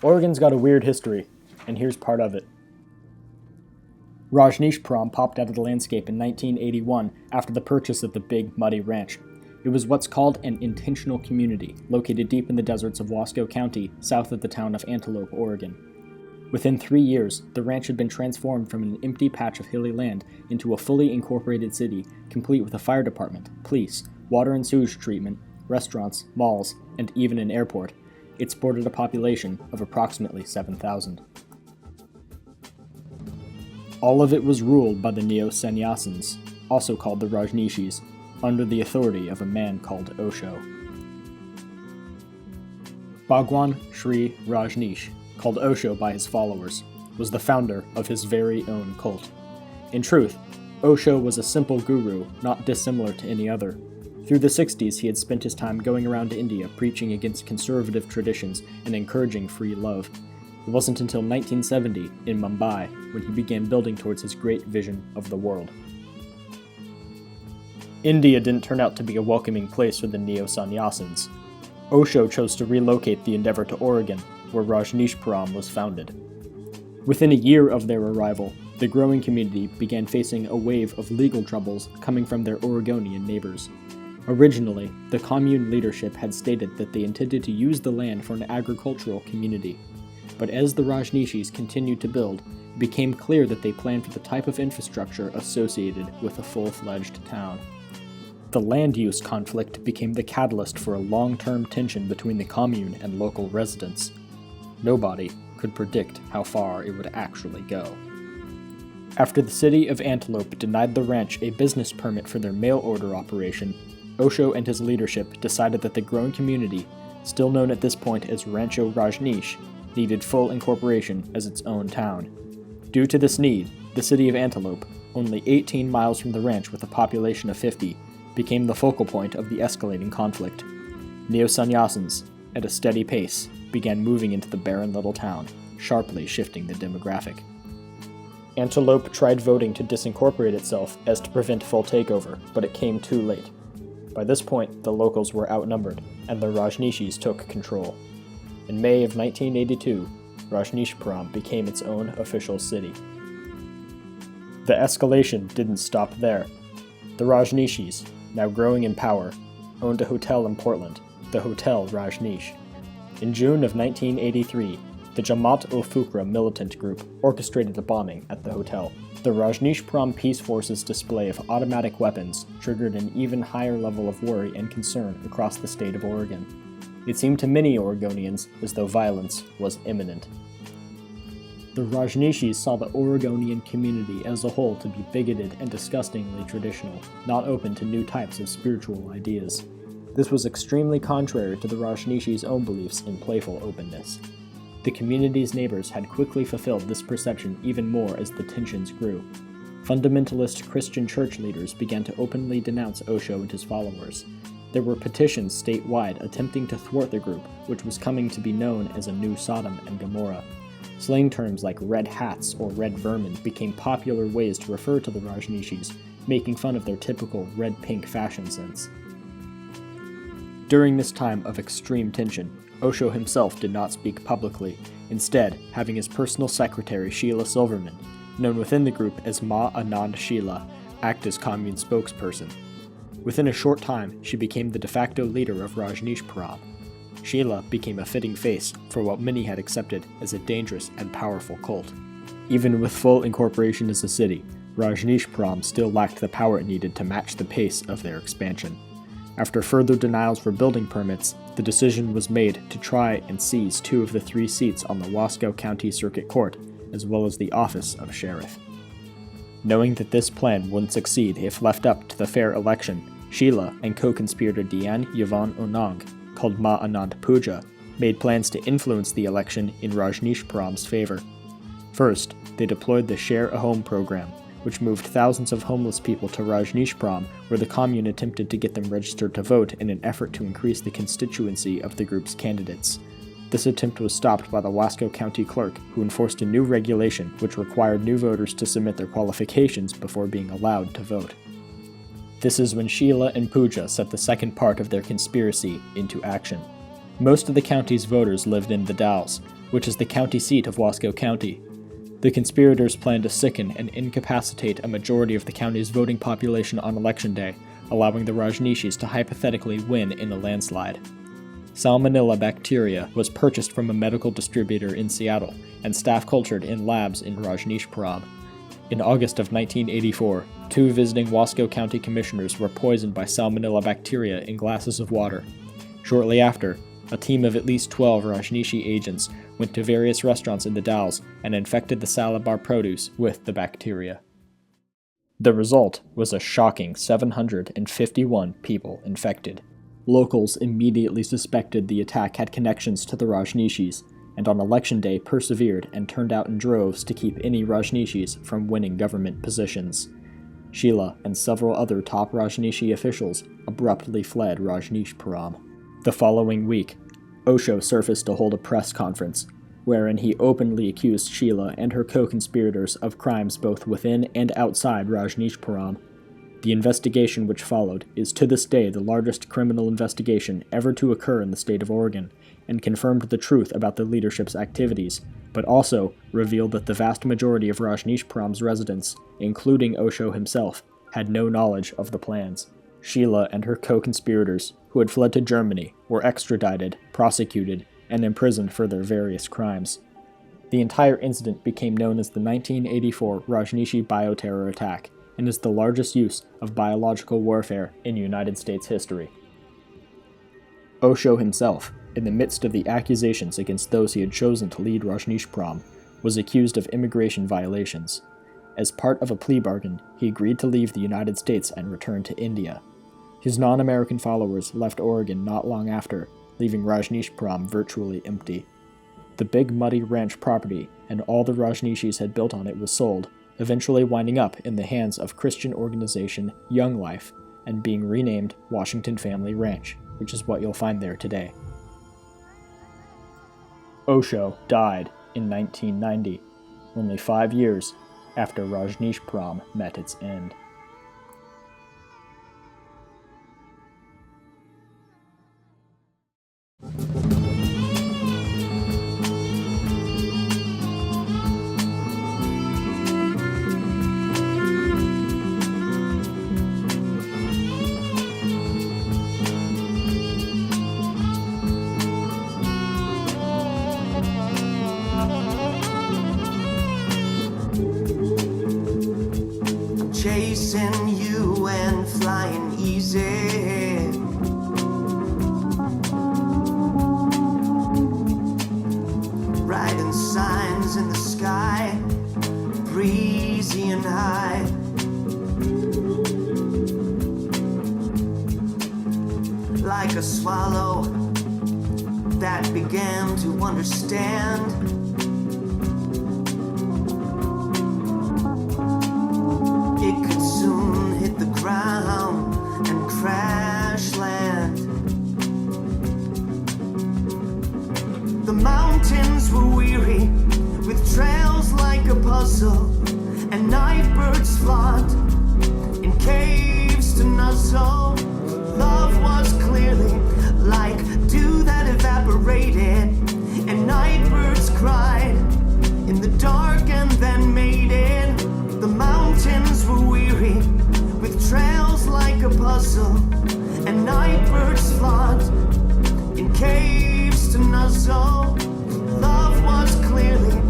Oregon's got a weird history, and here's part of it. Rajneeshpuram popped out of the landscape in 1981 after the purchase of the Big Muddy Ranch. It was what's called an intentional community, located deep in the deserts of Wasco County, south of the town of Antelope, Oregon. Within 3 years, the ranch had been transformed from an empty patch of hilly land into a fully incorporated city, complete with a fire department, police, water and sewage treatment, restaurants, malls, and even an airport. It sported a population of approximately 7,000. All of it was ruled by the Neo-Sannyasins, also called the Rajneeshis, under the authority of a man called Osho. Bhagwan Sri Rajneesh, called Osho by his followers, was the founder of his very own cult. In truth, Osho was a simple guru, not dissimilar to any other. Through the 60s, he had spent his time going around India preaching against conservative traditions and encouraging free love. It wasn't until 1970, in Mumbai, when he began building towards his great vision of the world. India didn't turn out to be a welcoming place for the Neo-Sannyasins. Osho chose to relocate the endeavor to Oregon, where Rajneeshpuram was founded. Within a year of their arrival, the growing community began facing a wave of legal troubles coming from their Oregonian neighbors. Originally, the commune leadership had stated that they intended to use the land for an agricultural community. But as the Rajneeshis continued to build, it became clear that they planned for the type of infrastructure associated with a full-fledged town. The land use conflict became the catalyst for a long-term tension between the commune and local residents. Nobody could predict how far it would actually go. After the city of Antelope denied the ranch a business permit for their mail order operation, Osho and his leadership decided that the growing community, still known at this point as Rancho Rajneesh, needed full incorporation as its own town. Due to this need, the city of Antelope, only 18 miles from the ranch with a population of 50, became the focal point of the escalating conflict. Neo-Sannyasins, at a steady pace, began moving into the barren little town, sharply shifting the demographic. Antelope tried voting to disincorporate itself as to prevent full takeover, but it came too late. By this point, the locals were outnumbered, and the Rajneeshis took control. In May of 1982, Rajneeshpuram became its own official city. The escalation didn't stop there. The Rajneeshis, now growing in power, owned a hotel in Portland, the Hotel Rajneesh. In June of 1983, the Jamaat-ul-Fuqra militant group orchestrated a bombing at the hotel. The Rajneeshpuram Peace Force's display of automatic weapons triggered an even higher level of worry and concern across the state of Oregon. It seemed to many Oregonians as though violence was imminent. The Rajneeshis saw the Oregonian community as a whole to be bigoted and disgustingly traditional, not open to new types of spiritual ideas. This was extremely contrary to the Rajneeshis' own beliefs in playful openness. The community's neighbors had quickly fulfilled this perception even more as the tensions grew. Fundamentalist Christian church leaders began to openly denounce Osho and his followers. There were petitions statewide attempting to thwart the group, which was coming to be known as a new Sodom and Gomorrah. Slang terms like red hats or red vermin became popular ways to refer to the Rajneeshis, making fun of their typical red-pink fashion sense. During this time of extreme tension, Osho himself did not speak publicly, instead having his personal secretary Sheila Silverman, known within the group as Ma Anand Sheila, act as commune spokesperson. Within a short time, she became the de facto leader of Rajneeshpuram. Sheila became a fitting face for what many had accepted as a dangerous and powerful cult. Even with full incorporation as a city, Rajneeshpuram still lacked the power it needed to match the pace of their expansion. After further denials for building permits, the decision was made to try and seize 2 of the 3 seats on the Wasco County Circuit Court, as well as the office of sheriff. Knowing that this plan wouldn't succeed if left up to the fair election, Sheila and co-conspirator Dian Yavan Onang, called Ma Anand Puja, made plans to influence the election in Rajneeshpuram's favor. First, they deployed the Share a Home program, which moved thousands of homeless people to Rajneeshpuram, where the commune attempted to get them registered to vote in an effort to increase the constituency of the group's candidates. This attempt was stopped by the Wasco County Clerk, who enforced a new regulation which required new voters to submit their qualifications before being allowed to vote. This is when Sheila and Puja set the second part of their conspiracy into action. Most of the county's voters lived in the Dalles, which is the county seat of Wasco County. The conspirators planned to sicken and incapacitate a majority of the county's voting population on election day, allowing the Rajneeshis to hypothetically win in a landslide. Salmonella bacteria was purchased from a medical distributor in Seattle and staff cultured in labs in Rajneeshpuram. In August of 1984, 2 visiting Wasco County commissioners were poisoned by salmonella bacteria in glasses of water. Shortly after, a team of at least 12 Rajneeshi agents went to various restaurants in the Dalles and infected the salad bar produce with the bacteria. The result was a shocking 751 people infected. Locals immediately suspected the attack had connections to the Rajneeshis, and on election day persevered and turned out in droves to keep any Rajneeshis from winning government positions. Sheila and several other top Rajneeshi officials abruptly fled Rajneeshpuram. The following week, Osho surfaced to hold a press conference, wherein he openly accused Sheila and her co-conspirators of crimes both within and outside Rajneeshpuram. The investigation which followed is to this day the largest criminal investigation ever to occur in the state of Oregon, and confirmed the truth about the leadership's activities, but also revealed that the vast majority of Rajneeshpuram's residents, including Osho himself, had no knowledge of the plans. Sheila and her co-conspirators, who had fled to Germany, were extradited, prosecuted, and imprisoned for their various crimes. The entire incident became known as the 1984 Rajneeshi bioterror attack, and is the largest use of biological warfare in United States history. Osho himself, in the midst of the accusations against those he had chosen to lead Rajneeshpuram, was accused of immigration violations. As part of a plea bargain, he agreed to leave the United States and return to India. His non-American followers left Oregon not long after, leaving Rajneeshpuram virtually empty. The Big Muddy Ranch property and all the Rajneeshis had built on it was sold, eventually winding up in the hands of Christian organization Young Life and being renamed Washington Family Ranch, which is what you'll find there today. Osho died in 1990, only 5 years after Rajneeshpuram met its end. Chasing you and flying easy, writing signs in the sky, breezy and high. Like a swallow that began to understand. It could soon hit the ground and crash land. The mountains were weary with trails like a puzzle, and night birds flocked in caves to nuzzle. Love was clearly like dew that evaporated, and night birds cried in the dark and then mated. The mountains were weary with trails like a puzzle, and night birds flocked in caves to nuzzle. Love was clearly